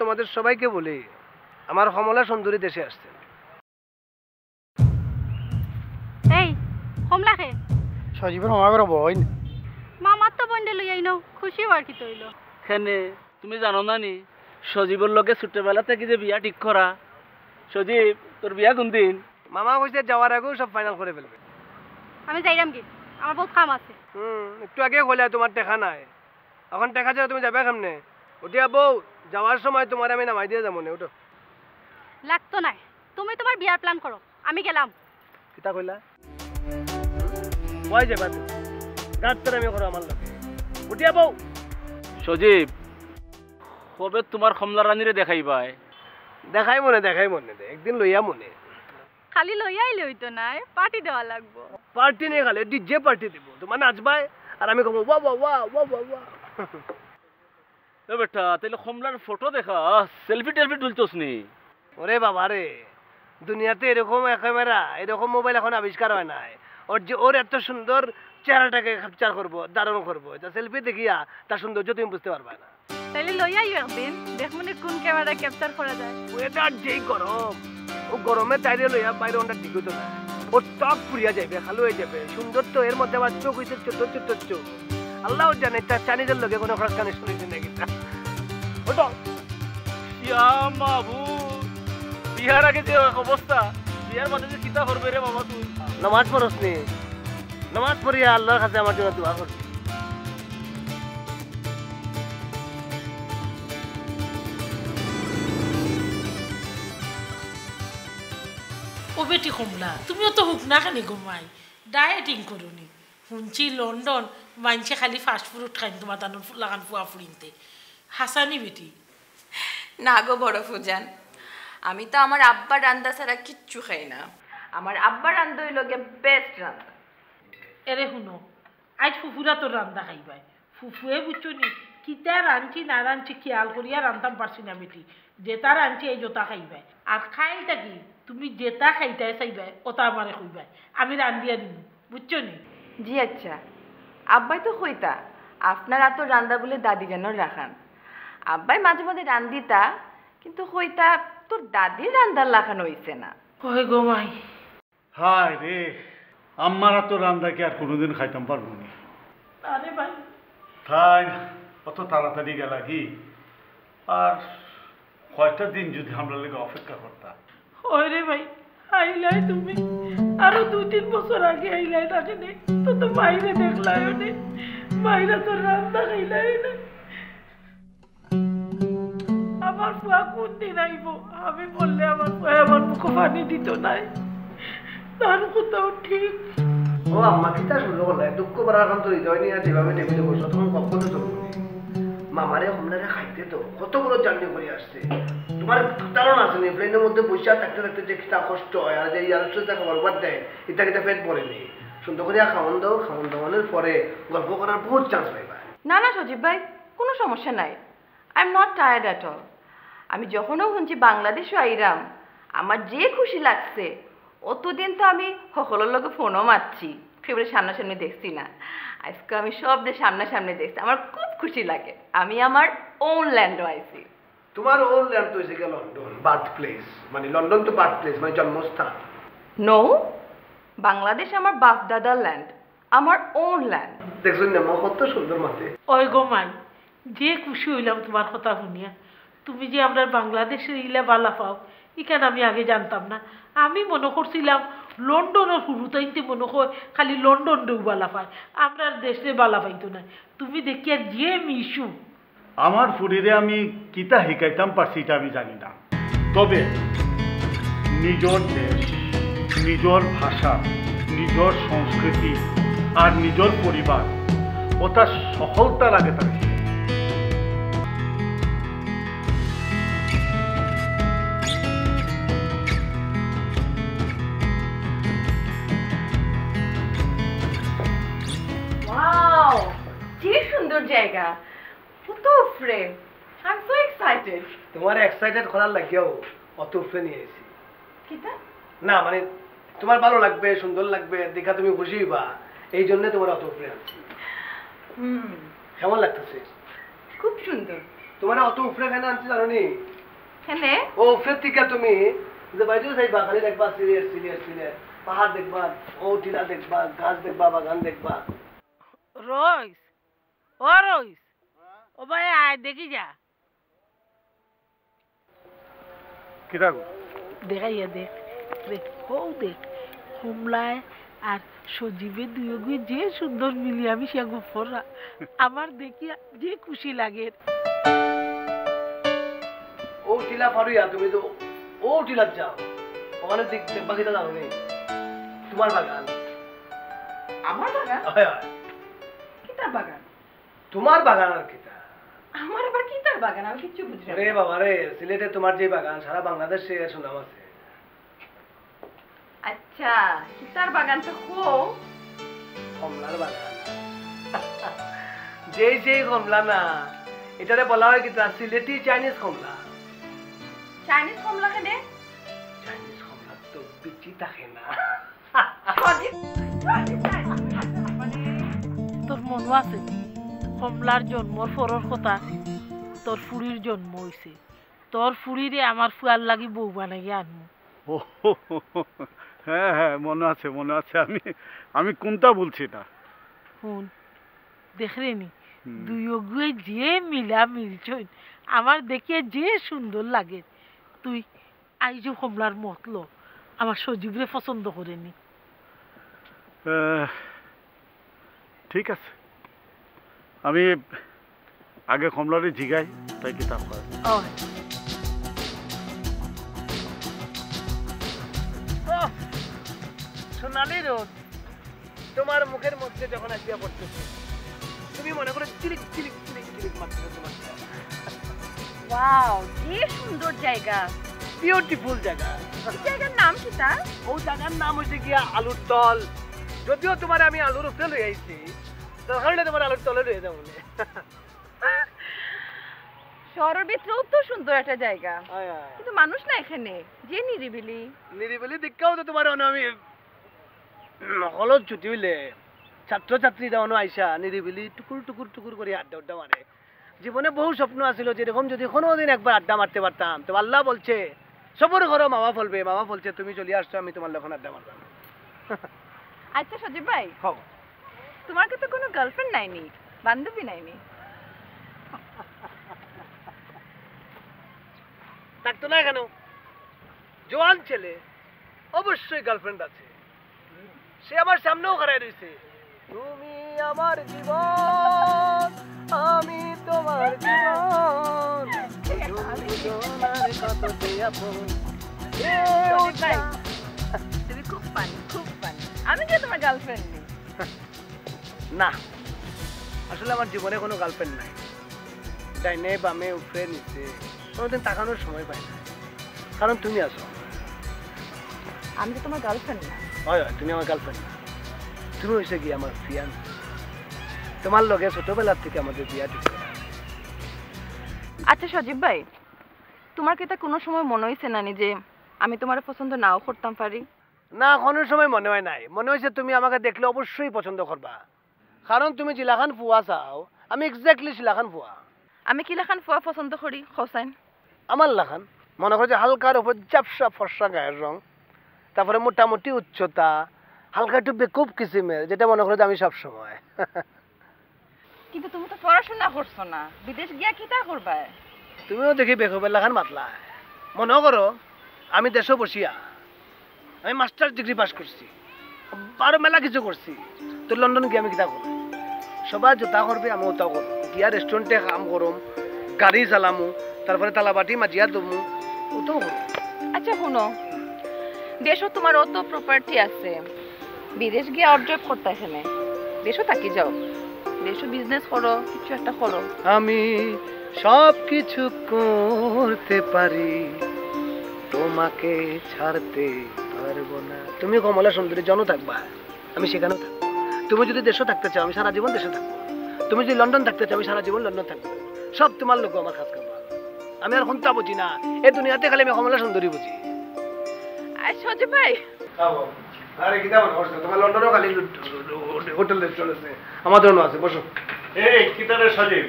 তোমাদের সবাইকে বলি আমার কমলা সুন্দরী দেশে আসছে। এই কমলাকে সজীবের মামা করে বইন মামার তো বন্ডে লই আইনো খুশি হওয়ার কি তৈল। খেনে তুমি জানো না নি সজীবর লগে ছোটবেলা থেকে যে বিয়া ঠিক করা। সজীব তোর বিয়া কোন দিন? মামা কইছে যাওয়ার আগেও সব ফাইনাল করে ফেলবে। আমি যাইরাম কি, আমার বহুত কাম আছে। একটু আগে কইলা তোমার টেকা নাই, এখন টেকা ছাড়া তুমি যাবে কেমনে? উঠিয়া বউ, যাওয়ার সময় তোমার আমি নামাই দিয়ে যাবো না। ওটো লাগতো নাই, তুমি তোমার বিয়ার প্ল্যান করো, আমি গেলাম। কিতা কইলা? কই যাবা তুমি? গাছ আমি করো আমার লোকে। উঠিয়া বউ। সজীব কবে তোমার কমলা রানীরে দেখাইবাই? দেখাই মনে দে, একদিন লইয়া মনে। খালি লই আইলে হইতো না, পার্টি দেওয়া লাগবো। পার্টি নিয়ে খালে ডিজে পার্টি দিব, তোমার নাচবাই আর আমি কমো ওয়া ওয়া ওয়া ওয়া ওয়া ওয়া। এ বেটা তাইলে কমলার ফটো দেখা, সেলফি টেলফি তুলছস নি? ওরে বাবা রে, দুনিয়াতে এরকম ক্যামেরা এরকম মোবাইল এখন আবিষ্কার হয় নাই। ওর এত সুন্দর চেহারাটাকে ক্যাপচার করবো, দারুণ করবো। এটা সেলফি দেখিয়া তার সৌন্দর্য তুমি বুঝতে পারবে না। তাইলে লই আইও একদিন, দেখুন কোন ক্যামেরা ক্যাপচার করা যায়। ওয়েদার যেই গরম, ও গরমে তাইরে লইয়া বাইরে ওটা ঠিক হইতো না। ওর ত্বক পুড়িয়া যাবে, খালো হয়ে যাবে। সুন্দর তো এর মধ্যে আবার চোখ হইছে ছোট ছোট চোখ। আল্লাহ জানে তার চাইনিজের লোকে কোনো খরচ কানে শুনেছি নাকি। ওটা ইয়া মাবু, বিয়ার আগে যে অবস্থা, বিয়ার মাঝে যে কিতা করবে রে বাবা তুই? নামাজ পড়স নি? নামাজ পড়িয়া আল্লাহর কাছে আমার জন্য দোয়া করবি। ও বেটি কমলা, তুমিও তো হুক না খানি ঘুমাই, ডায়েটিং করুনি। শুনছি লন্ডন মানছে খালি ফাস্ট ফুড খাইন, তোমার তানোর লাগান ফুয়া ফুরিনতে। হাসানি বেটি? না গো বড় ফুজান, আমি তো আমার আব্বার রান্দা ছাড়া কিচ্ছু খাই না। আমার আব্বার রান্দা হইল গে বেস্ট রান্দা। এরে শুনো, আজ ফুফুরা তোর রান্দা খাইবাই। ফুফুয়ে বুঝছো নি কিতা রাঁধছি না রাঁধছি খেয়াল করিয়া রান্ধাম পারছি না বেটি। যেটা রাঁধছি এই জোতা খাইবাই, আর খাইটা কি তুমি যেটা খাইতাই চাইবাই ওটা আমারে কইবাই, আমি রান্ধিয়া দিব, বুঝছো নি? জি আচ্ছা, আব্বাই তো কইতা আপনার এত রান্দা বলে দাদি যেন রাখান। আব্বাই মাঝে মাঝে রান্দিতা, কিন্তু কইতা তোর দাদির রান্দার লাখানো হইছে না। ওই গো মাই, হায় রে, আম্মারা তো রান্দাকে আর কোনোদিন খাইতাম পারবো না। আরে ভাই তাই অত তাড়াতাড়ি গেলা কি? আর কয়টা দিন যদি আমরা লেগে অপেক্ষা করতাম। ওই রে ভাই, আইলাই তুমি আরো 2-3 বছর আগে আইলাই থাকে নে তো, তো মাইরে দেখলাই নে, মাইরা তো রান্না খাইলাই না। আমার ফুয়া কোন দিন আইব? আমি বললে আমার ফুয়া আমার মুখে পানি দিত নাই, তার কোথাও ঠিক। ও আম্মা কিতা শুনলো বললাই, দুঃখ করার এখন তো হৃদয় নিয়ে যেভাবে টেবিলে বসো তখন কখন তো চলবে। মামারে কমলারে খাইতে তো কত বড় জার্নি করে আসছে। তোমার ধারণা আছে নি প্লেনের মধ্যে বসে থাকতে থাকতে যে কিতা কষ্ট হয়, আর যে ইয়ারটা খাবার বাদ দেয় এটা কিতা পেট পড়েনি। সুন্দর করিয়া খাওয়ান দাওয়ানোর পরে গল্প করার বহুত চান্স পাইবা। না না সজীব ভাই, কোনো সমস্যা নাই। I am not tired at all. আমি যখনও শুনছি বাংলাদেশও আইরাম, আমার যে খুশি লাগছে। অতদিন তো আমি সকলের লোকে ফোনও মারছি, ফেব্রুয়ারি সামনাসামনি দেখছি না। আজকে আমি সবদের সামনাসামনি দেখছি, আমার খুব খুশি লাগে। আমি আমার ওন ল্যান্ডও আইছি। তোমার ওন ল্যান্ড তো হয়েছে লন্ডন, বার্থ প্লেস। মানে লন্ডন তো বার্থ প্লেস, মানে জন্মস্থান। নো, বাংলাদেশ আমার বাপ দাদার ল্যান্ড, আমার ওন ল্যান্ড। দেখছেন না মা কত সুন্দর মাতে। ওই গো মাই, যে খুশি হইলাম তোমার কথা শুনিয়া। তুমি যে আমরা বাংলাদেশের ইলা বালা পাও এখানে আমি আগে জানতাম না। আমি মনে করছিলাম লন্ডনের শুরুতাইতে মনে হয় খালি লন্ডন ডেউ বালা পায়, আমরা দেশে বালা পাইতো না। তুমি দেখি আর যে মিশু আমার ফুরিরে আমি কিতা শিকাইতাম পারছি এটা আমি জানি না, তবে নিজের দেশ, নিজের ভাষা, নিজের সংস্কৃতি আর নিজের পরিবার ওটা সফলতার আগে থাকে। ওয়াও, কি সুন্দর জায়গা, কত frame. I am so excited. তোমার এক্সাইটেড করার লাগেও অত উপরে নিয়ে এসেছি। কিতা? না মানে তোমার ভালো লাগবে, সুন্দর লাগবে, দেখা তুমি খুশি হইবা, এই জন্য তোমার অত উপরে আনছি। কেমন লাগতেছে? খুব সুন্দর। তোমার অত উপরে কেন আনছি জানো নি? হেনে ও ফেতিকা তুমি যে বাইরে যাইবা খালি দেখবা সিরিয়াস সিরিয়াস সিরিয়াস পাহাড় দেখবা ও টিলা দেখবা গাছ দেখবা বাগান দেখবা রইস ও রইস ও ভাই আয় দেখি যা কিরা গো দেখাইয়া দেখ দেখ ও দেখ কমলায় আর সজীবে দুই যে সুন্দর মিলিয়ে আমি সে গোপরা আমার দেখিয়া যে খুশি লাগে ও টিলা পারুয়া তুমি তো ও টিলা যাও ওখানে দেখবা কিনা যাও নেই তোমার বাগান আমার বাগান হয় হয় কিতার বাগান তোমার বাগান আর কিতা আমার আবার কিতার বাগান আমি কিচ্ছু বুঝি না রে বাবা রে সিলেটে তোমার যে বাগান সারা বাংলাদেশে সুনাম আছে আচ্ছা কিতার বাগান তো খো কমলার বাগান যেই যেই কমলা না এটারে বলা হয় কিতা সিলেটি চাইনিজ কমলা চাইনিজ কমলা খেলে চাইনিজ কমলা তো বিচি থাকে না তোর মনে আছে কমলার জন্মর পরের কথা তোর ফুড়ির জন্ম হইছে তোর ফুড়িরে আমার ফুয়ার লাগি বউ বানাই আনমু ও হ্যাঁ হ্যাঁ মনে আছে আমি আমি কোনটা বলছি না শুন দেখরেনি দুই অগুয়ে যে মিলা মিলছইন আমার দেখিয়ে যে সুন্দর লাগে তুই আইজো কমলার মতলো আমার সজীবরে পছন্দ করেনি ঠিক আছে আমি আগে কমলারে জিগাই তাই কিতাব করে সোনালি রোদ তোমার মুখের মধ্যে যখন আসিয়া পড়তেছে তুমি মনে করে চিলিক চিলিক চিলিক চিলিক মারতেছো তোমার ওয়াও কি সুন্দর জায়গা বিউটিফুল জায়গা এই জায়গার নাম কি তা ও জায়গার নাম হচ্ছে গিয়া আলুর তল যদিও তোমার আমি আলুর উপরে লই আইছি দরকার হলে তোমার আলুর তলে রয়ে যাবো শহরের ভিতরেও তো সুন্দর একটা জায়গা কিন্তু মানুষ না এখানে যে নিরিবিলি নিরিবিলি দীক্ষাও তো তোমার আমি হলত ছুটি হইলে ছাত্র ছাত্রী যাওয়ানো আইসা নিরিবিলি টুকুর টুকুর টুকুর করে আড্ডা উড্ডা মারে জীবনে বহু স্বপ্ন আছিল যেরকম যদি কোনোদিন একবার আড্ডা মারতে পারতাম তো আল্লাহ বলছে সবর ঘরে মামা বলবে মামা বলছে তুমি চলে আসছো আমি তোমার লখন আড্ডা মারলাম আচ্ছা সজীব ভাই হও তোমার কি তো কোনো গার্লফ্রেন্ড নাইনি বান্ধবী নাইনি থাকতো না কেন জোয়ান ছেলে অবশ্যই গার্লফ্রেন্ড আছে সে আমার সামনেও খাড়ায় রয়েছে তুমি আমার জীবন আমি তোমার জীবন তুমি খুব ফানি আমি কি তোমার গার্লফ্রেন্ড নেই না আসলে আমার জীবনে কোনো গার্লফ্রেন্ড নাই ডাইনে বামে উপরে নিচে কোনোদিন তাকানোর সময় পাই না কারণ তুমি আছো আমি তো তোমার গার্লফ্রেন্ড না হয় হয় তুমি আমার গার্লফ্রেন্ড না তুমি হয়েছে কি আমার ফিয়ান তোমার লগে ছোটবেলার থেকে আমাদের বিয়া ঠিক করা আচ্ছা সজীব ভাই তোমার কি তা কোনো সময় মনে হয়েছে না যে আমি তোমার পছন্দ নাও করতাম পারি না কোনো সময় মনে হয় নাই মনে হয়েছে তুমি আমাকে দেখলে অবশ্যই পছন্দ করবা কারণ তুমি জিলাখান ফুয়া চাও আমি এক্স্যাক্টলি শিলাখান ফুয়া আমি কি লেখান ফুয়া পছন্দ করি হোসেন আমার লাখান মনে করো যে হালকার উপর ঝাপসা ফর্সা গায়ের রং তারপরে মোটামুটি উচ্চতা হালকা একটু বেকুব কিসিমের যেটা মনে করো যে আমি সবসময় কিন্তু তুমি তো পড়াশোনা করছো না বিদেশ গিয়া কি তা করবা তুমিও দেখি বেকুবের লাখান মাতলা মনে করো আমি দেশও বসিয়া আমি মাস্টার ডিগ্রি পাস করছি আরো মেলা কিছু করছি তো লন্ডন গিয়ে আমি কিতা করবো সবাই জোতা করবে আমি ওটাও করবো গিয়া রেস্টুরেন্টে কাম করম গাড়ি চালামু তারপরে তালাবাটি মাজিয়া দমু ওটাও করবো আচ্ছা শুনো দেশও তোমার অত প্রপার্টি আছে বিদেশ গিয়ে অবজর্ভ করতে এখানে দেশও থাকি যাও দেশও বিজনেস করো কিছু একটা করো আমি সব কিছু করতে পারি তোমাকে ছাড়তে পারবো না তুমি কমলা সুন্দরী জন থাকবা আমি সেখানেও থাকবো তুমি যদি দেশও থাকতে চাও আমি সারা জীবন দেশে থাকবো তুমি যদি লন্ডন থাকতে চাও আমি সারা জীবন লন্ডন থাকবো সব তোমার লোক আমার খাস করবো আমি আর হন্তা বুঝি না এই দুনিয়াতে খালি আমি কমলা সুন্দরী বুঝি সজীব ভাই আরে কি দাও তোমার লন্ডনেও খালি হোটেল রেস্টুরেন্ট আছে আমাদেরও আছে বসো এই কিতারে সজীব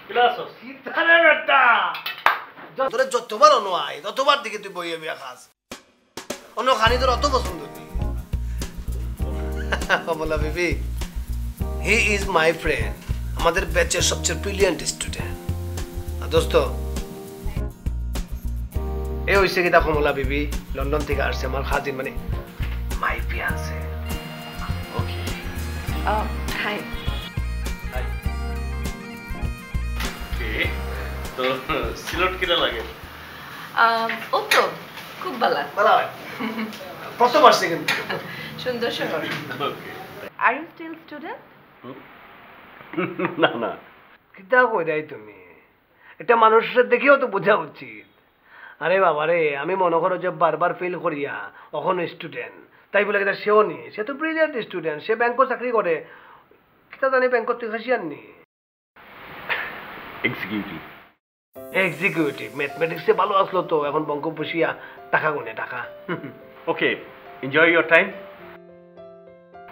ক্লাস কিতারে বেটা তোরে যতবার অন্য আয় ততবার দিকে তুই বইয়ে বিয়া খাস অন্য খানি তোর অত পছন্দ নেই কমলা বিবি হি ইজ মাই ফ্রেন্ড আমাদের ব্যাচের সবচেয়ে ব্রিলিয়েন্ট স্টুডেন্ট দোস্ত এ হইছে কিতা কমলা বিবি লন্ডন থেকে আসছে আমার খাজিন মানে মাই ফিয়ান্সে ওকে হাই তো সিলেট কিনা লাগে ও তো খুব ভালো ভালো হয় প্রথম আসছে কিন্তু সুন্দর শহর আর ইউ স্টিল স্টুডেন্ট না না কিতা কই দেয় তুমি এটা মানুষের দেখেও তো বোঝা উচিত আরে বাবা রে আমি মনে করো যে বারবার ফেল করিয়া এখন স্টুডেন্ট তাই বলে কিনা সেও নি সে তো ব্রিলিয়েন্ট স্টুডেন্ট সে ব্যাংকও চাকরি করে কিতা জানি ব্যাংকত তুই খাসিয়ার নি এক্সিকিউটিভ ম্যাথমেটিক্সে ভালো আসলো তো এখন বঙ্ক বসিয়া টাকা গুনে টাকা ওকে এনজয় ইয়োর টাইম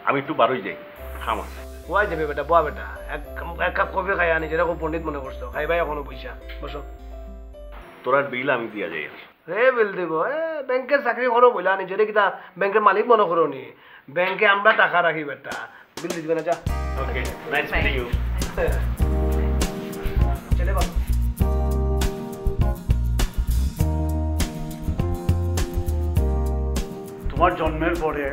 আমি একটু বারোই যাই খামা ওয়াই যাবে বেটা বোয়া বেটা এক কাপ কফি খাই আনি যেরকম পণ্ডিত মনে করছো খাই ভাই এখনো পয়সা বসো তোরার বিল আমি দিয়া যাই রে বিল দিব ব্যাংকের চাকরি করো বইলা আনি যদি কিতা ব্যাংকের মালিক মনে করো নি ব্যাংকে আমরা টাকা রাখি বেটা বিল দিবে না যা ওকে নাইস মিটিং ইউ চলে বাবা তোমার জন্মের পরে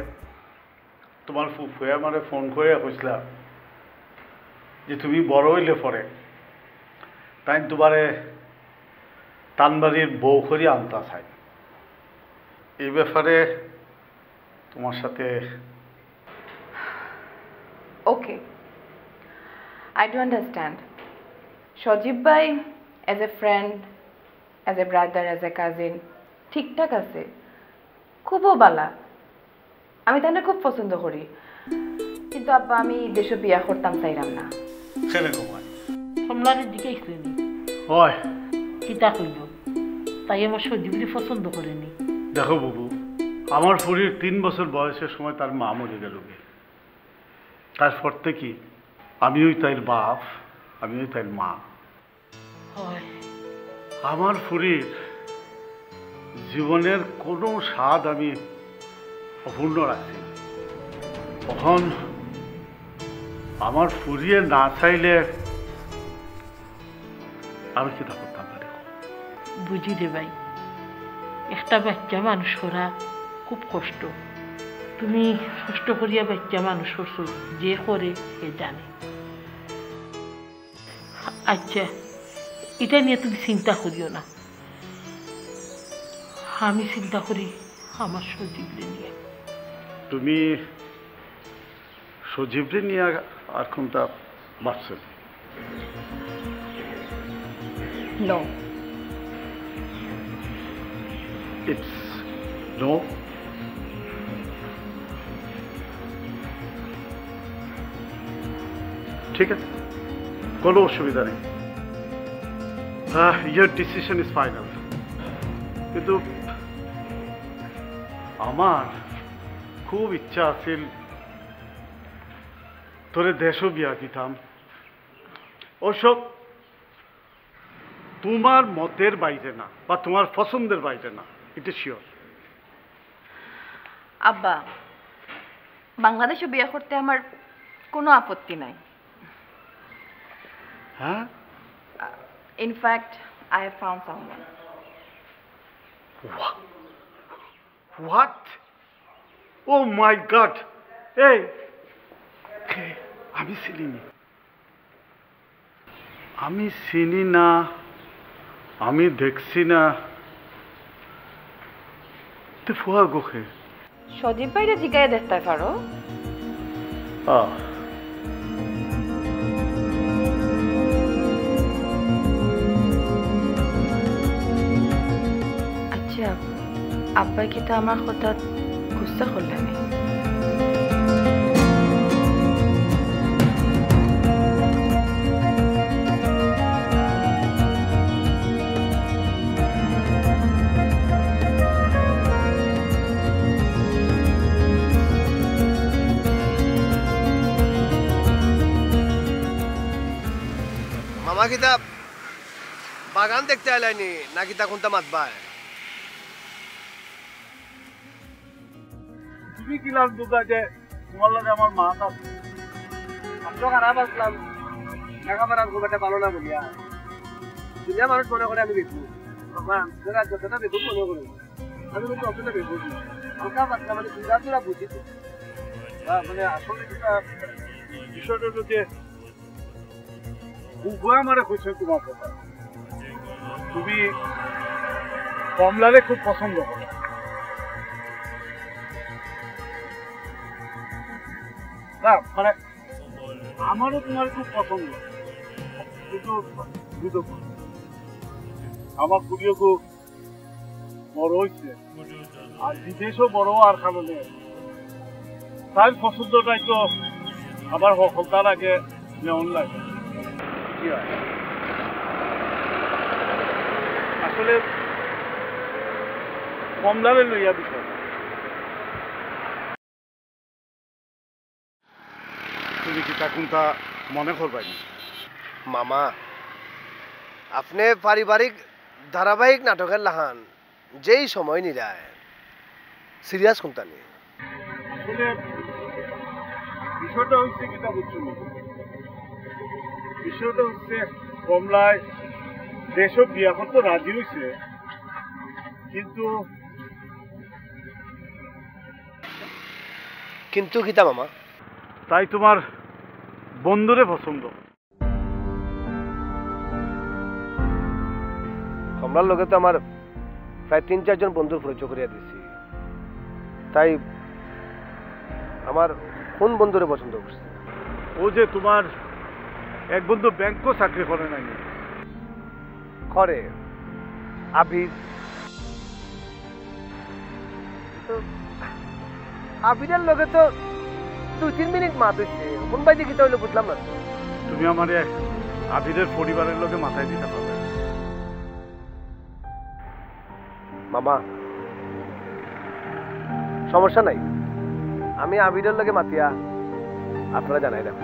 তোমার ফুফুয়ে আমারে ফোন করে কইছিলাম যে তুমি বড় হইলে পরে তাই তোমারে তানবাড়ির বউ করি আনতা চাই এই ব্যাপারে তোমার সাথে ওকে আই ডু আন্ডারস্ট্যান্ড সজীব ভাই as a friend as a brother as a cousin ঠিকঠাক আছে খুবও বালা আমি তাহলে খুব পছন্দ করি কিন্তু আব্বা আমি দেশে বিয়া করতাম চাইলাম না সেরকম হয় কমলারের দিকে ইসলেনি হয় কিতা কইল তাই আমার সজীবলি পছন্দ করেনি দেখো বাবু আমার ফুরির 3 বছর বয়সের সময় তার মা মরে গেল তারপর থেকে আমিও তাইর বাপ আমিও তাইর মা হয় আমার ফুরির জীবনের কোনো স্বাদ আমি অপূর্ণ রাখছি তখন আমার ফুরিয়ে না চাইলে আমি কি তা করতাম না দেখো বুঝি রে ভাই একটা বাচ্চা মানুষ করা খুব কষ্ট তুমি কষ্ট করিয়া বাচ্চা মানুষ করছো যে করে সে জানে আচ্ছা এটা নিয়ে তুমি চিন্তা করিও না আমি চিন্তা করি আমার সজীবরে নিয়ে তুমি সজীবরে নিয়ে আর কোনটা বাঁচছ নো ইটস নো ঠিক আছে কোনো অসুবিধা নেই ইয়োর ডিসিশন ইজ ফাইনাল কিন্তু আমার খুব ইচ্ছা আছিল তোরে দেশও বিয়া দিতাম ওসব তোমার মতের বাইরে না বা তোমার পছন্দের বাইরে না এটা শিওর আব্বা বাংলাদেশে বিয়ে করতে আমার কোনো আপত্তি নাই হ্যাঁ in fact I have found someone what oh my god এই আমি চিনি না আমি দেখছি না তে ফুয়া গোখে সজীব ভাইরে জিগায় দেখতে পারো আচ্ছা আব্বা কি তো আমার কথা গুস্সা করলেন মামা কিতাব বাগান দেখতে আইলাইনি নাকি তা কোনটা মাতবায়? তুমি কি লাভ দুটা যে তোমার লাগে আমার মা আছে? আমি তো খারাপ আসলাম, লেখাপড়ার খুব একটা ভালো না বলিয়া দুনিয়া মানুষ মনে করে আমি দেখবো যতটা দেখুন মনে করি আমি কিন্তু অতটা দেখবো হালকা পাতলা মানে দুরা বুঝি তো। মানে আসলে যেটা বিষয়টা হলো যে উভয় আমারে কইছে তোমার কথা, তুমি কমলারে খুব পছন্দ করো। না মানে আমারও তোমার খুব পছন্দ, কিন্তু আমার পুরিও খুব বড় হয়েছে আর বিদেশও বড় আর কারণে তাই পছন্দটাই তো আবার সফলতার আগে নেওয়ার লাগে। কি হয় আসলে কমলারে লইয়া বিষয় তুমি কি তা কোনটা মনে করবাই? মামা আপনি পারিবারিক ধারাবাহিক নাটকের লাহান যেই সময় নিরায় সিরিয়াস কোনটা নেই। আসলে বিষয়টা হচ্ছে কিতা বুঝছো, বিষয়টা হচ্ছে কমলায় দেশও বিয়া করতে রাজি হয়েছে, কিন্তু কিতা মামা? তাই তোমার বন্ধুরে পছন্দ। কমলার লগে তো আমার প্রায় ৩-৪ জন বন্ধুর পরিচয় করিয়া দিছি, তাই আমার কোন বন্ধুরে পছন্দ করছে? ও যে তোমার এক বন্ধু ব্যাংকও চাকরি করে নাই করে আবির। আবিরের লগে তো 2-3 মিনিট মাত হইছে, কোন বাইতে কি হইলো বুঝলাম না। তুমি আমার আবিরের পরিবারের লোকে মাথায় দিতে পারবে মামা, সমস্যা নাই, আমি আবিরের লগে মাতিয়া আপনারা জানাই দেব।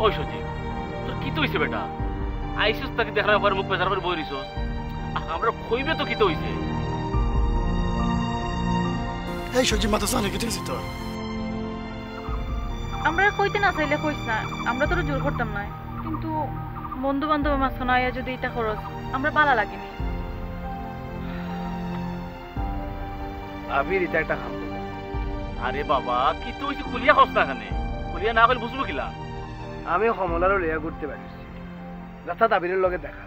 ওই সজীব, তোর কি তো হইছে বেটা? আইসিস তাকে দেখার ব্যাপারে মুখ পেছার পরে বই রিসোস, আমরা কইবে তো কি তো হইছে? এই সজীব মাথা সামনে কেটে গেছি তোর। আমরা কইতে না চাইলে কইস না, আমরা তোর জোর করতাম না, কিন্তু বন্ধু বান্ধবের মাঝখানে আইয়া যদি এটা খরচ আমরা পালা লাগেনি। আবির এটা একটা খাম। আরে বাবা, কি তো হইছে কুলিয়া খস না এখানে, কুলিয়া না কইলে বুঝবো কিলা? আমি কমলারও লইয়া ঘুরতে পারিছি, রাস্তাত আবিরের লগে দেখা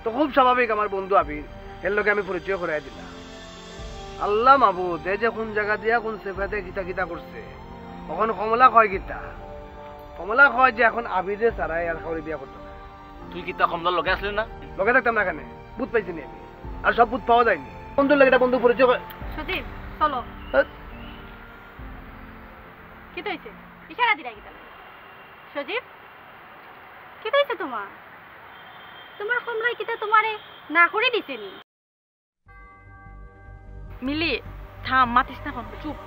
তো খুব স্বাভাবিক, আমার বন্ধু আবির এর লগে আমি পরিচয় করাই দিলাম। আল্লাহ মাবুদ, এ যে কোন জায়গা দিয়া কোন সেফাতে গীতা গীতা করছে, তখন কমলা কয় গীতা, কমলা কয় যে এখন আবিরে ছাড়াই আর খাওয়ারি বিয়া করতে হবে। তুই কি তা কমলার লগে আসলে না? লগে থাকতাম না, এখানে বুধ পাইছি নি আমি, আর সব বুধ পাওয়া যায়নি। বন্ধুর লাগে এটা বন্ধু পরিচয় সজীব চলো। কি তো হইছে? ইশারা দিলা কি তাহলে? সজীব কি তো হইছে তোমার? তোমার কমলাই কিতা তোমারে না করে দিছেনি? মিলি থাম, মাতিস না, চুপ।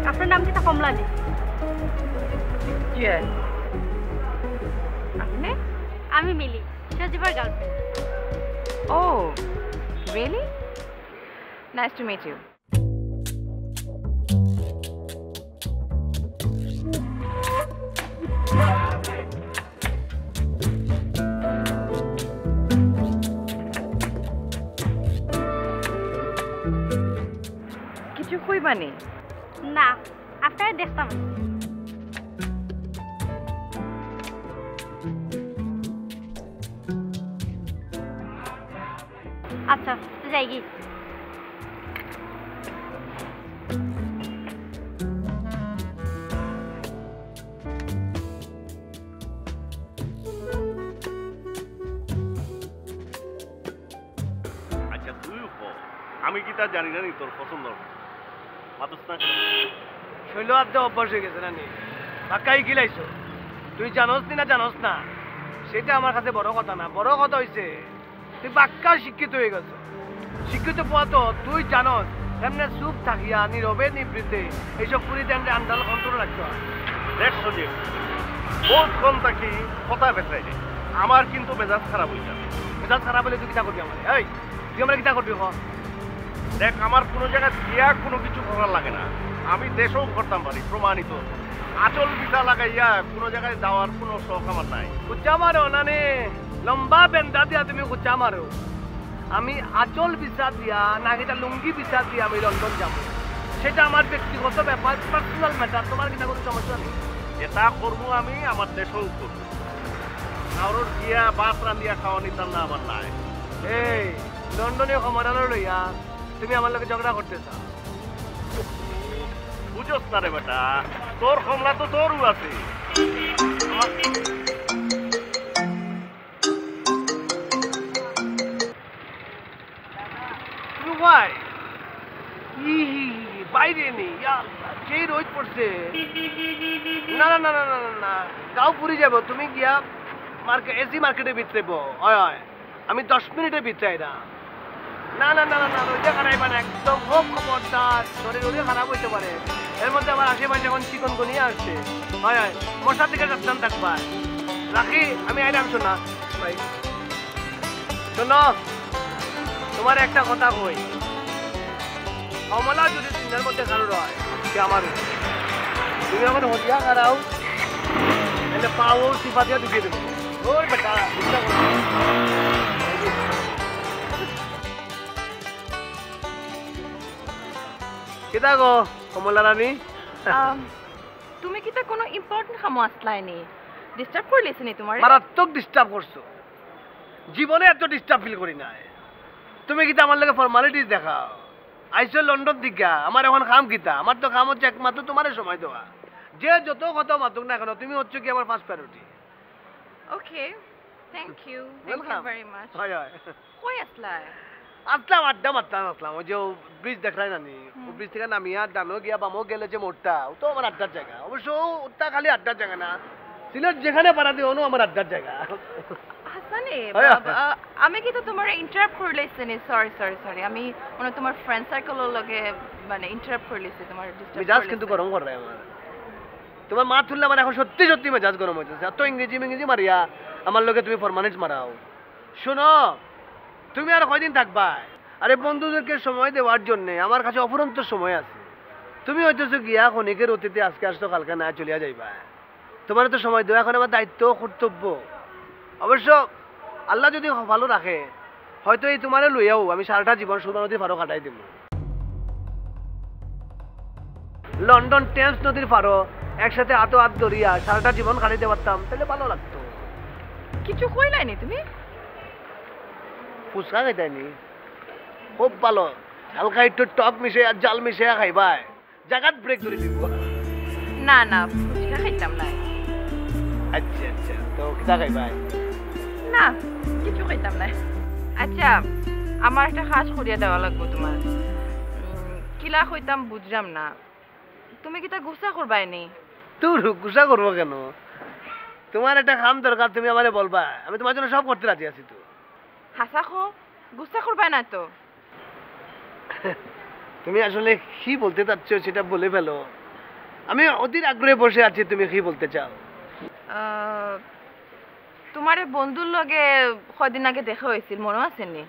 আপনার নাম কিতা কমলা নেই? আপনি? আমি মিলি, সজীবের girlfriend. Oh, really? Nice to meet you. কিছু কইবানি? না, আপনারা দেখতাম। আচ্ছা যাই গি। আমি কি তা জানি না নি তোর পছন্দ মাতুস না শৈল আদ্য অভ্যাস হয়ে গেছে নানি ধাক্কাই গিলাইছো তুই জানোস নি না জানোস না সেটা আমার কাছে বড় কথা না, বড় কথা হইছে তুই বাক্কা শিক্ষিত হয়ে গেছ। শিক্ষিত পাওয়া তো তুই জানোস এমনি চুপ থাকিয়া নীরবে নিবৃত্তে এইসব পুরীতে আন্ডাল কন্ট্রোল রাখতে হয়। দেখ সজীব বহুত কম থাকি কথা বেচাই রে আমার কিন্তু মেজাজ খারাপ হয়ে যাবে। মেজাজ খারাপ হলে তুই কিতা করবি আমার? এই তুই আমরা কিতা করবি কর? দেখ আমার কোনো জায়গায় গিয়া কোনো কিছু করার লাগে না, আমি দেশেও করতাম পারি প্রমাণিত। আচল ভিসা লাগাইয়া কোনো জায়গায় যাওয়ার কোনো শখ আমার নাই। কুচ্চা মারো নানে, লম্বা বেন্দা দিয়া তুমি কুচ্চা মারো। আমি আচল বিচার দিয়া না এটা লুঙ্গি বিচার দিয়া আমি লন্ডন যাবো, সেটা আমার ব্যক্তিগত ব্যাপার, পার্সোনাল ম্যাটার। তোমার কিনা কোনো সমস্যা নেই। এটা করবো আমি আমার দেশেও করবো, কারোর গিয়া বাস রান্ধিয়া খাওয়া নিতাম না আমার নাই। এই লন্ডনে সমাধান লইয়া তুমি আমার লোকে ঝগড়া করতে চাও? বুঝোস না রে বেটা, তোর কমলা তো তোরও আছে। ভাই বাইরে নেই, সেই রোদ পড়ছে। না না না না না না, গাঁও পুরি যাবো, তুমি গিয়া মার্কেট এসি মার্কেটের ভিতরে হয় হয়, আমি 10 মিনিটের ভিতরে আইরা। না না না না না, রোজা খারাইবা না, একদম খুব খবরদার, শরীর রোজে খারাপ হইতে পারে। এর মধ্যে আমার আশেপাশে এখন চিকন গনিয়া আসছে, হয় হয়, মশার দিকে সাবধান থাকবা। রাখি, আমি আইলাম। শোনা ভাই, শোনো, তোমার একটা কথা কই, কমলা যদি তিনটার মধ্যে কারোর হয় সে আমার, তুমি আমার হদিয়া খারাও এলে পাও সিফাতিয়া ঢুকিয়ে দেবো। ওর বেটা কেটা গো কমলা রানী? তুমি কি তা কোনো ইম্পর্টেন্ট কাম আসলাইনি? ডিস্টার্ব করলেছ নি তোমার? মারাত্মক ডিস্টার্ব করছো, জীবনে এত ডিস্টার্ব ফিল করি নাই। তুমি কিতা আমার লাগে ফর্মালিটিস দেখাও? আইসো লন্ডন দিকা, আমার এখন কাম কিতা? আমার তো কাম হচ্ছে একমাত্র তোমার সময় দেওয়া। যে যত কথা মাতুক না কেন, তুমি হচ্ছে কি আমার first priority. Okay, thank you very much. হয় হয়, কই আসলাই? আসলাম আড্ডা মারতাম, আসলাম ওই যে ব্রিজ দেখলাই নানি, ব্রিজ থেকে নামিয়া ডানো গিয়া বামো গেলে যে মোড়টা, ও তো আমার আড্ডার জায়গা। অবশ্য ওটা খালি আড্ডার জায়গা না, সিলেট যেখানে পারা দিও আমার আড্ডার জায়গা। হাসানে, আমি কি তো তোমার ইন্টারাপ্ট করলেছি নি? সরি সরি সরি, আমি মানে তোমার ফ্রেন্ড সার্কেলের লগে মানে ইন্টারাপ্ট করলেছি, তোমার ডিস্টার্ব মেজাজ কিন্তু গরম করে আমার। তোমার মা তুললে আমার এখন সত্যি সত্যি মেজাজ গরম হইতেছে। এত ইংরেজি মারিয়া আমার লোকে তুমি ফরমালিটি মারাও। শোনো, তুমি আর কয়দিন থাকবা? আরে বন্ধুদেরকে সময় দেওয়ার জন্য আমার কাছে অফুরন্ত সময় আছে। তুমি হইতেছো গিয়া ক্ষণিকের অতীতে আজকে আসতো কালকে না চলিয়া যাইবা। তোমার তো সময় দেওয়া এখন আমার দায়িত্ব, কর্তব্য। অবশ্য আল্লাহ যদি ভালো রাখে, হয়তো এই তোমারে লইয়াও আমি সারাটা জীবন সুরমা নদীর পারো কাটাই দিব। লন্ডন টেমস নদীর পারো একসাথে হাতে হাত ধরিয়া সারাটা জীবন কাটাইতে পারতাম, তাহলে ভালো লাগতো। কিছু কইলাইনি তুমি? ফুচকা খাইতাইনি? খুব ভালো, হালকা একটু টক মিশে আর জাল মিশে খাইবা, জাগাত ব্রেক ধরে দিব। না না, ফুচকা খাইতাম না। আচ্ছা আচ্ছা, তো কিতা খাইবা? না, কিছু খাইতাম না। আচ্ছা, আমার একটা কাজ করিয়া দেওয়া লাগবো তোমার। কিলা কইতাম বুঝলাম না, তুমি কিতা গুসা করবাইনি? তোর গুসা করবো কেন? তোমার একটা কাম দরকার, তুমি আমারে বলবা, আমি তোমার জন্য সব করতে রাজি আছি। তো হাসা খো, গুসা করবাই না তো? তুমি আসলে কি বলতে চাচ্ছ সেটা বলে ফেলো, আমি অধীর আগ্রহে বসে আছি। তুমি কি বলতে চাও? তোমার বন্ধুর লগে কয়দিন আগে দেখা হয়েছিল, মনে আছেনি?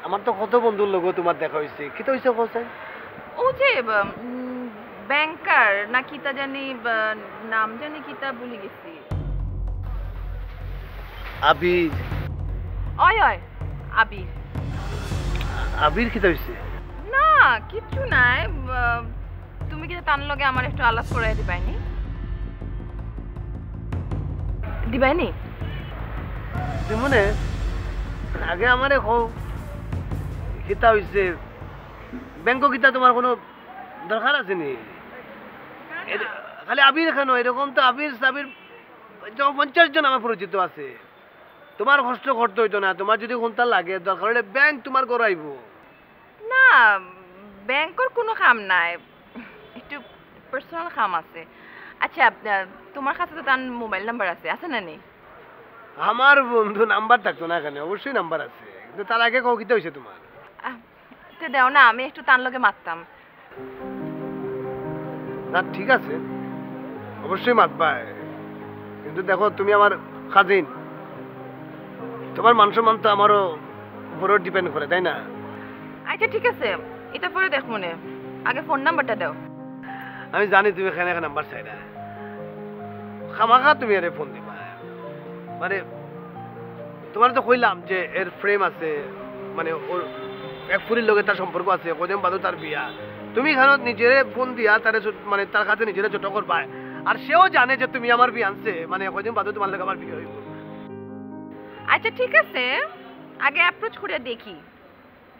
আমার তো কত বন্ধুর লোক তোমার দেখা হয়েছে। কি তো হয়েছে কোথায়? ও যে ব্যাংকার না কিতা জানি, নাম জানি কিতা ভুলে গেছি। আবির? ওই ওই আবির। আবির কি তো হয়েছে? না কিচ্ছু নাই, তুমি কি তার লগে আমার একটু আলাপ করাই দিবাইনি? দিবাইনি? মনে আগে আমারে কও কিতা হয়েছে। ব্যাংক কিতা তোমার কোনো দরকার আছে নি? খালি আবির কেন? এরকম তো আবির সাবির 50 জন আমার পরিচিত আছে। তোমার কষ্ট করতে হইতো না। তোমার যদি কোনটা লাগে দরকার হলে ব্যাংক তোমার গড়াইব। না ব্যাংকের কোনো কাম নাই, একটু পার্সোনাল কাম আছে। আচ্ছা তোমার কাছে তো তার মোবাইল নাম্বার আছে না নেই? আমার বন্ধু নাম্বার থাকতো না এখানে, অবশ্যই নাম্বার আছে, কিন্তু তার আগে কিতে হয়েছে তোমার? তো দেও না, আমি একটু তার লগে মারতাম। না ঠিক আছে, অবশ্যই মাতবা, কিন্তু দেখো তুমি আমার কাজিন, তোমার মান সম্মান তো আমারও উপরও ডিপেন্ড করে, তাই না? আচ্ছা ঠিক আছে, এটা পরে দেখ মনে, আগে ফোন নাম্বারটা দাও। আমি জানি তুমি এখানে একটা নাম্বার চাই না, খামাখা তুমি আরে ফোন দিবা। মানে তোমার তো কইলাম যে এর ফ্রেম আছে, মানে ওর এক ফুরির লগে তার সম্পর্ক আছে, কদিন বাদও তার বিয়া। তুমি এখানে নিজের ফোন দিয়া তারে মানে তার কাছে নিজের ছোট করবা, আর সেও জানে যে তুমি আমার বিয়ে আনছে, মানে কদিন বাদও তোমার লগে আমার বিয়ে হইব। আচ্ছা ঠিক আছে, আগে অ্যাপ্রোচ করে দেখি,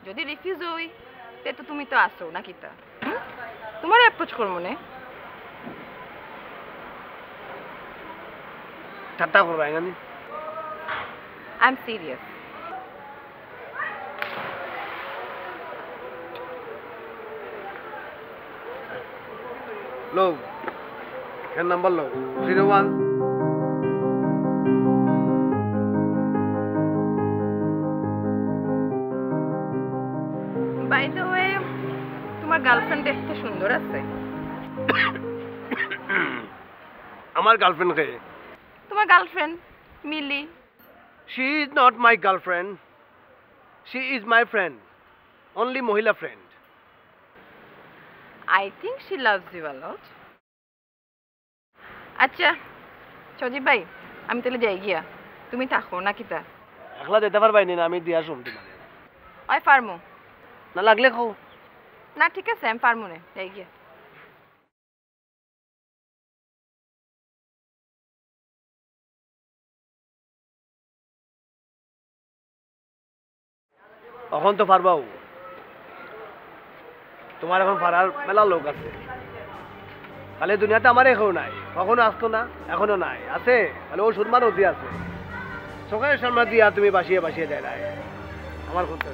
যদি রিফিউজ হই তে তো তুমি তো আসো নাকি? তা তোমার অ্যাপ্রোচ করবো না। ঠাট্টা করবা এখানে? I am serious. লো এর নাম্বার লো 01 বাই দ্য ওয়ে, তোমার গার্লফ্রেন্ড দেখতে সুন্দর আছে। আমার গার্লফ্রেন্ড কে? তোমার girlfriend Mili. She is not my girlfriend. She is my friend. Only মহিলা friend. I think she loves you a lot. আচ্ছা সজীব ভাই, আমি তাহলে যাই গিয়া, তুমি থাকো নাকি? তা একলা যেতে পারবাই না, আমি দিয়া শুন তোমার। ওই ফার্মো না লাগলে খাও। না ঠিক আছে, আমি ফার্মো না, যাই গিয়া। এখন তো পারবাও, তোমার এখন পারার মেলা লোক আছে, খালি দুনিয়াতে আমার এখনো নাই, কখনো আসতো না, এখনো নাই, আছে খালি ও সুরমা নদী আছে, চোখের সামনে দিয়া তুমি বাসিয়ে বাসিয়ে দেয় নাই আমার করতে।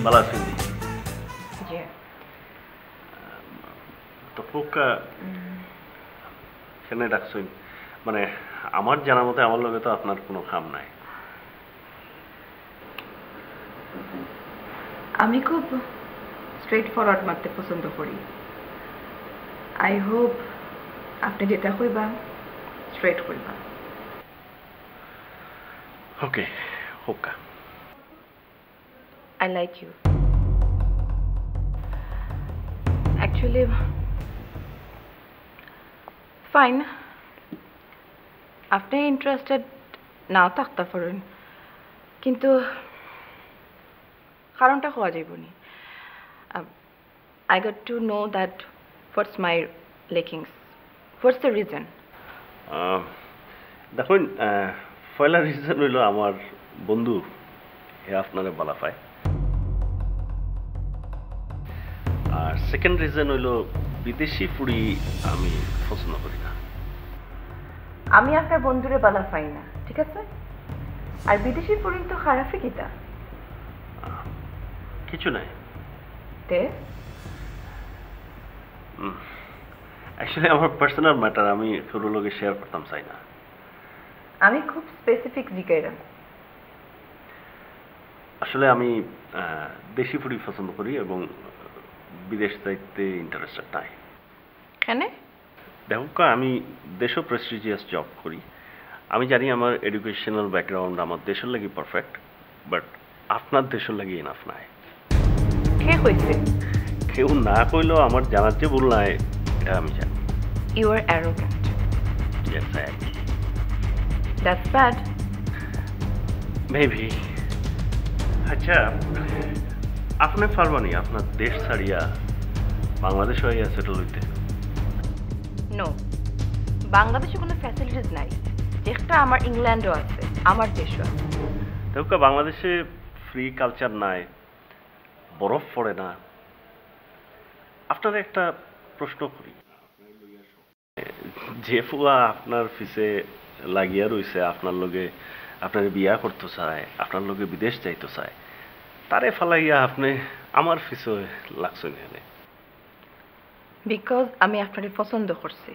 ভালো আছেন? জি। তো পোকা সেখানে ডাকছেন, মানে আমার জানার মতে আমার লগে তো আপনার কোনো কাম নাই। আমি খুব স্ট্রেট ফরওয়ার্ড মারতে পছন্দ করি। আই হোপ আপনি যেটা কইবা স্ট্রেট কইবা। ওকে হোকা। I like you. Actually, fine. আপনি ইন্টারেস্টেড নাও থাকতে পারেন, কিন্তু কারণটা হওয়া যাইব নি। I got to know that what's my lackings. What's the reason? দেখুন, পয়লা রিজন হইল আমার বন্ধু হে আপনারে বলা পায়, আর সেকেন্ড রিজন হইল বিদেশি ফুড়ি আমি পছন্দ করি না। আমি আপনার বন্ধুরে বালা পাই না, ঠিক আছে? আর বিদেশি পরিণ তো খারাপই কিতা কিছু নাই। তে অ্যাকচুয়ালি আমার পার্সোনাল ম্যাটার আমি কারোর লগে শেয়ার করতাম চাই না। আমি খুব স্পেসিফিক জিজ্ঞাইলাম। আসলে আমি দেশি ফুডি পছন্দ করি এবং বিদেশ যাইতে ইন্টারেস্টেড নাই। কেন? দেখো, আমি দেশও প্রেস্টিজিয়াস জব করি, আমি জানি আমার এডুকেশনাল ব্যাকগ্রাউন্ড আমার দেশের লাগি পারফেক্ট, বাট আপনার দেশের লাগে ইনাফ নাই। কে কইছে? কেউ না কইলেও আমার জানার যে ভুল নাই এটা আমি জানি। You are arrogant. Yes, I am. That's bad. Maybe. আচ্ছা, আপনি পারবানি আপনার দেশ ছাড়িয়া বাংলাদেশ হইয়া সেটেল হইতে? নো, বাংলাদেশে কোনো ফ্যাসিলিটিস নাই। একটা আমার ইংল্যান্ডও আছে, আমার দেশও আছে। দেখো বাংলাদেশে ফ্রি কালচার নাই, বরফ পড়ে না। আপনার একটা প্রশ্ন করি, যে ফুয়া আপনার পিছে লাগিয়া রইছে, আপনার লগে আপনার বিয়া করতে চায়, আপনার লগে বিদেশ যাইতে চায়, তারে ফালাইয়া আপনি আমার পিছে লাগছেন এনে? বিকজ আমি আপনারে পছন্দ করছি।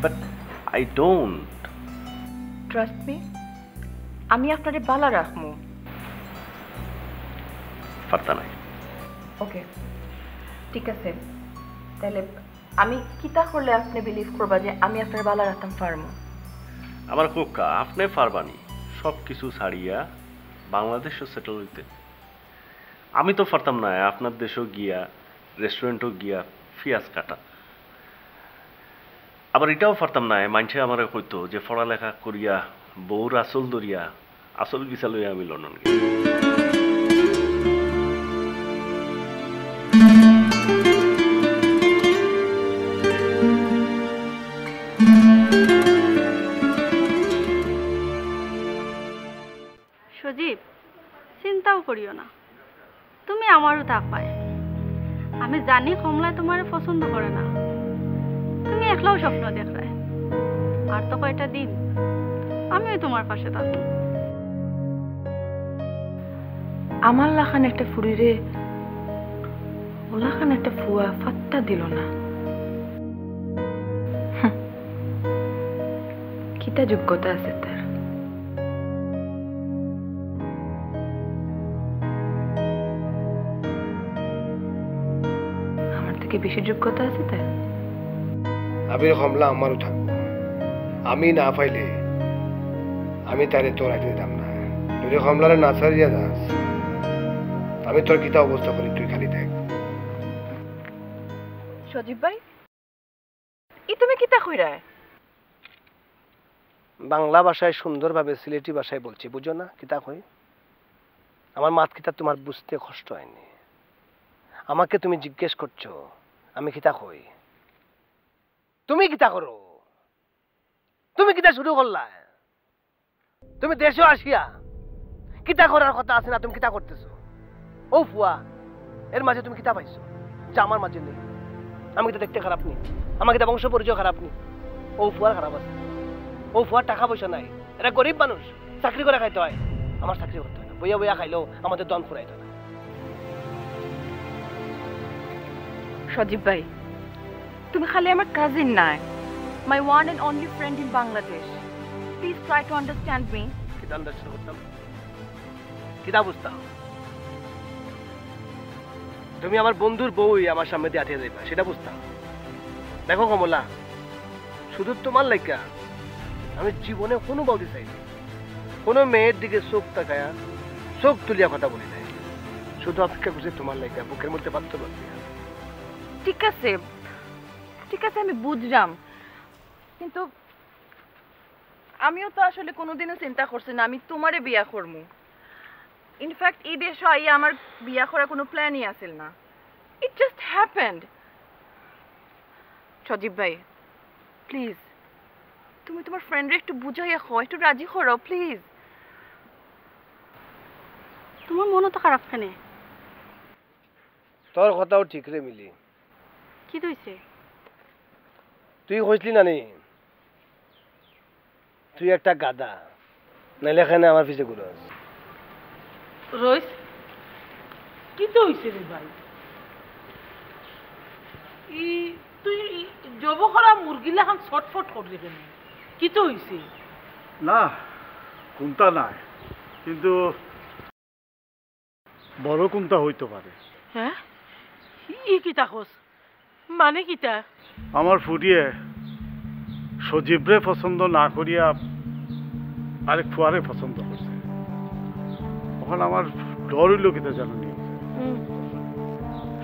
But I don't. Trust me, আমি আপনারে বালা রাখমু। পারতা নাই। ওকে, ঠিক আছে। তাহলে আমি কিতা করলে আপনি বিলিভ করবা যে আমি আপনার বালা রাখতাম পারমু? আমার কোকা, আপনি পারবানি সব কিছু ছাড়িয়া বাংলাদেশও সেটেল হইতে? আমি তো পারতাম না আপনার দেশেও গিয়া রেস্টুরেন্টও গিয়া পিঁয়াজ কাটা। আবার এটাও পারতাম না মানুষে আমার কইতো যে পড়ালেখা করিয়া বউর আসল দরিয়া আসল ভিসা লইয়া আমি লন্ডন গেছি। সজীব, চিন্তাও করিও না, তুমি আমারও তা পায়। আমি জানি কমলায় তোমার পছন্দ করে না, তুমি একলাও স্বপ্ন দেখায়। আর তো কয়টা দিন আমিও তোমার পাশে থাকবো। আমার লাখান একটা ফুরিরে ওলাখান একটা ফুয়া ফাত্তা দিল না। কিতা যোগ্যতা আছে তার? আমার থেকে বেশি যোগ্যতা আছে তার? আবির কমলা আমারও থাকবো। আমি না পাইলে আমি তারে তোর রাখতে দিতাম না। যদি কমলারে না ছাড়িয়া যাস, আমি তোর কিতা অবস্থা করি তুই খালি দেখ। সজীব ভাই, ই তুমি কিতা কইরা? বাংলা ভাষায় সুন্দরভাবে সিলেটি ভাষায় বলছি, বুঝো না কিতা কই? আমার মাত কিতা তোমার বুঝতে কষ্ট হয়নি? আমাকে তুমি জিজ্ঞেস করছো আমি কিতা কই? তুমি কিতা করো? তুমি কিতা শুরু করলা? তুমি দেশে আসিয়া কিতা করার কথা আছে না, তুমি কিতা করতেছো? ও ফুয়া, এর মাঝে তুমি কিতা পাইছো যা আমার মাঝে নেই? আমি কিতা দেখতে খারাপ নি? আমার কিতা বংশ পরিচয় খারাপ নি? ও ফুয়ার খারাপ আছে। ও ফুয়ার টাকা পয়সা নাই, এরা গরিব মানুষ, চাকরি করে খাইতে হয়। আমার চাকরি করতে হয় না, বইয়া বইয়া খাইলেও আমাদের দন ফুরাইতে না। সজীব ভাই, তুমি খালি আমার কাজিন নাই, my one and only friend in Bangladesh. Please try to understand me. কিতা আন্ডারস্ট্যান্ড করতাম? কিতা বুঝতাম? তুমি আমার বন্ধুর বউই আমার সামনে দিয়ে আঠিয়ে যাইবা, সেটা বুঝতাম। দেখো কমলা, শুধু তোমার লাইকা আমি জীবনে কোনো বলতে চাইনি, কোনো মেয়ের দিকে চোখ তাকায়া চোখ তুলিয়া কথা বলি নাই। শুধু অপেক্ষা করছি তোমার লাইকা বুকের মধ্যে পাত্র পাচ্ছি। ঠিক আছে, ঠিক আছে, আমি বুঝলাম, কিন্তু আমিও তো আসলে কোনোদিনও চিন্তা করছি না আমি তোমারে বিয়া করবো। ইনফ্যাক্ট এই দেশে আইয়া আমার বিয়া করার কোনো প্ল্যানই আছিল না। It just happened. সজীব ভাই, প্লিজ তুমি তোমার ফ্রেন্ডরে একটু বুঝাইয়া খাও, একটু রাজি করো প্লিজ। তোমার মনও তো খারাপ কেন? তোর কথাও ঠিক রে মিলি। কি হইছে? তুই কইসলি না নি তুই একটা গাদা, নাইলে এখানে আমার পিছে ঘুরস। রইস, কি তো হইছে রে ভাই? তুই জব করা মুরগিলা খান ছটফট করলি কেন? কি তো হইছে? না কোনটা নাই, কিন্তু বড় কোনটা হইতে পারে। হ্যাঁ, ই কিতা খোঁজ মানে কিতা? আমার ফুরিয়ে সজীবরে পছন্দ না করিয়া আরেক ফুয়ারে পছন্দ করছে। এখন আমার ডর হইল কিতা জানি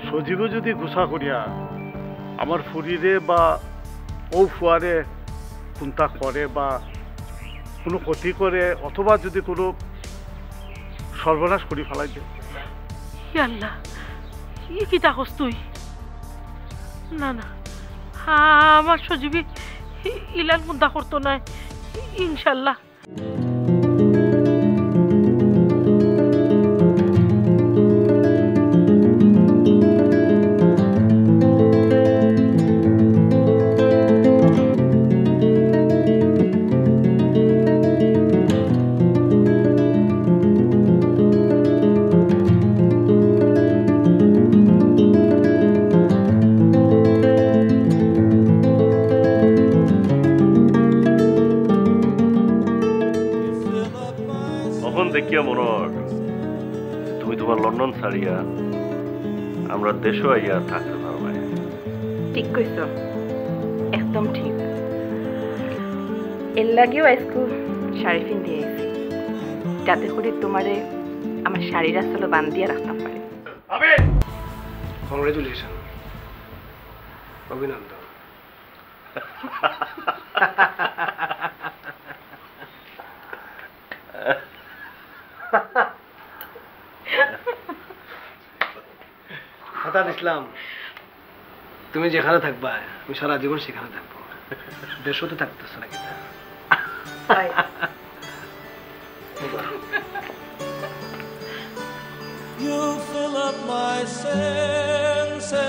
সজীব যদি গুছা করিয়া আমার ফুরিরে বা ও ফুয়ারে কোনটা করে বা কোনো ক্ষতি করে অথবা যদি কোনো সর্বনাশ করি ফেলাই দেয় আল্লাহ ই কি তাকস তুই না না আমার সজীবী ইলান মুদ্দা করতো না ইনশাল্লাহ দেখিয়া মনোহর তুমি তোমার লন্ডন ছাড়িয়া আমরা দেশও আইয়া থাকতে পারবে ঠিক কইছ একদম ঠিক এর লাগেও আজকে শাড়ি পিন্ধে আইছি যাতে করে তোমারে আমার শাড়ির আসলে বান্ধিয়া রাখতাম পারে কংগ্রেচুলেশন অভিনন্দন হঠাৎ ইসলাম তুমি যেখানে থাকবা আমি সারা জীবন সেখানে থাকবো দেশও তো থাকতেছ না কিনা You fill up my senses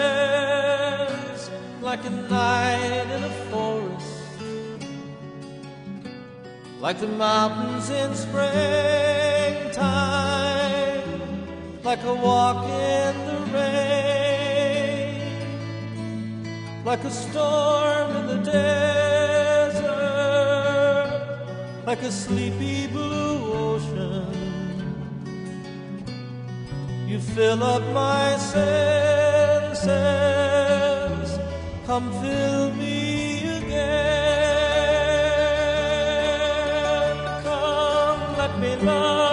like a night in a forest, like the mountains in springtime, like a walk in the rain, like a storm in the desert, like a sleepy blue ocean. You fill up my senses, come fill me again, come let me love